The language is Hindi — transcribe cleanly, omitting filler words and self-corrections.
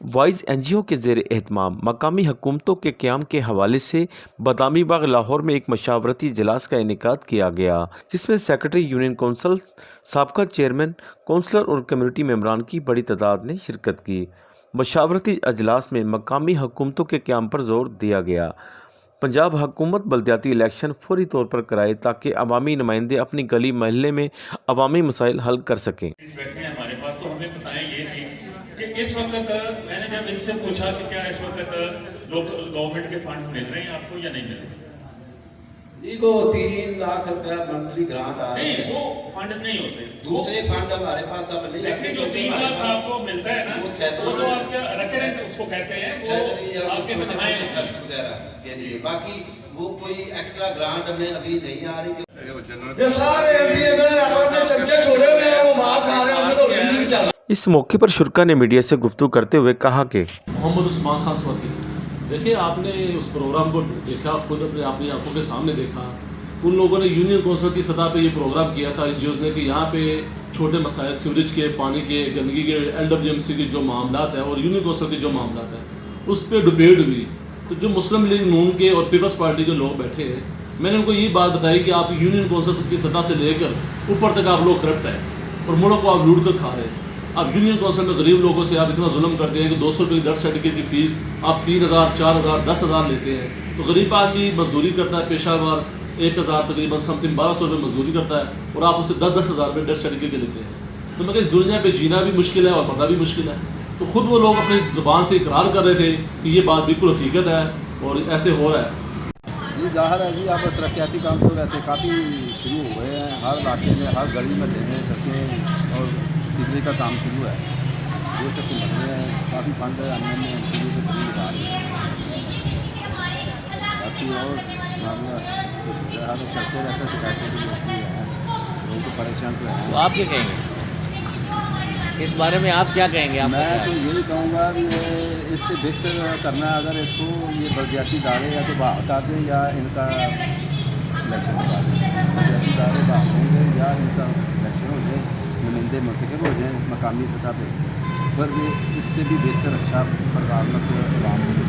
वाइस एनजीओ के ज़ेर एहतमाम मकामी हुकूमतों के क़याम के हवाले से बादामी बाग लाहौर में एक मशावरती इजलास का इनेकाद किया गया, जिसमें सेक्रेटरी यूनियन कौंसल, साबका चेयरमैन, कौंसलर और कम्यूनिटी मेंबरान की बड़ी तादाद ने शिरकत की। मशावरती अजलास में मकामी हुकूमतों के क़याम पर जोर दिया गया। पंजाब हुकूमत बल्दियाती इलेक्शन फौरी तौर पर कराए ताकि अवामी नुमाइंदे अपनी गली महल्ले में अवामी मसाइल हल कर सकें। बैठे हैं हमारे पास, तो हमें बताएं ये भी कि इस वक्त मैंने जब इनसे पूछा कि क्या इस वक्त लोकल गवर्नमेंट के फंड्स मिल रहे हैं आपको या नहीं मिल रहे? जी को 3 लाख रुपया मंथली ग्रांट आ रही है। नहीं, वो फंड नहीं होते, दूसरे फंड हमारे पास अब नहीं आते। जो 3 लाख आपको मिलता है ना, वो तो आपका रेकरेंट उसको कहते हैं, वो आपके तनख्वाहें खर्च वगैरह के लिए, बाकी वो कोई एक्स्ट्रा ग्रांट हमें अभी नहीं आ रही। ये सारे एमपी अपने चर्चे छोड़े हुए हैं, वो मार खा रहे हैं, हमें तो नहीं चल। इस मौके पर शुरा ने मीडिया से गुफ्तगू करते हुए कहा कि मोहम्मद उस्मान खान सवाती, देखिए आपने उस प्रोग्राम को देखा, खुद अपनी आंखों के सामने देखा। उन लोगों ने यूनियन कौंसिल की सतह पे ये प्रोग्राम किया था एनजीओज़ ने कि यहाँ पे छोटे मसाइल सीवरेज के, पानी के, गंदगी के, LWMC के जो मामलात है और यूनियन कौंसिल के जो मामलात हैं उस पर डिबेट हुई। तो जो मुस्लिम लीग नून के और पीपल्स पार्टी के लोग बैठे हैं, मैंने उनको ये बात बताई कि आप यूनियन कौंसिल की सतह से लेकर ऊपर तक आप लोग करप्ट हैं और मुल्क को आप लूट कर खा रहे हैं। अब यूनियन कौंसिल में गरीब लोगों से आप इतना जुल्म करते हैं कि 200 रुपये की 10 सर्टिफिकेट की फ़ीस आप 3000, 4000, 10,000 लेते हैं। तो गरीब आदमी मजदूरी करता है, पेशावर 1000 तकरीबन समथिंग 1200 रुपये मजदूरी करता है और आप उससे 10,000 रुपये डेथ सर्टिफिकेट लेते हैं। तो मैं इस दुनिया पे जीना भी मुश्किल है और मरना भी मुश्किल है। तो खुद वो लोग अपनी ज़ुबान से इकरार कर रहे थे कि ये बात बिल्कुल हकीकत है और ऐसे हो रहा है। जी जाहिर है जी, अब तरक्याती काम तो वैसे काफ़ी शुरू हो गए हैं। हर इलाके में, हर गली में लेने सकें और सीवरेज का काम शुरू है। ये सब तो मसले हैं, काफ़ी फंड हमने एमपी के थ्रू लगा रहे हैं। बाकी और मामला हर चलते रहते, शिकायतें भी होती हैं, लोग तो परेशान तो हैं। तो आप क्या कहेंगे इस बारे में? आप क्या कहेंगे? मैं तो यही कहूँगा कि इससे बेहतर करना है, अगर इसको ये बल्दियाती इदारे या तो हटा दें या इनका इलेक्शन करवा दें। बल्दियाती इदारे बाहर होंगे या इनका इलेक्शन हो जाए, नुमाइंदे मुंतखब हो जाएँ मकामी सतह पर, पर ये इससे भी बेहतर अच्छा प्रकार से आवाम को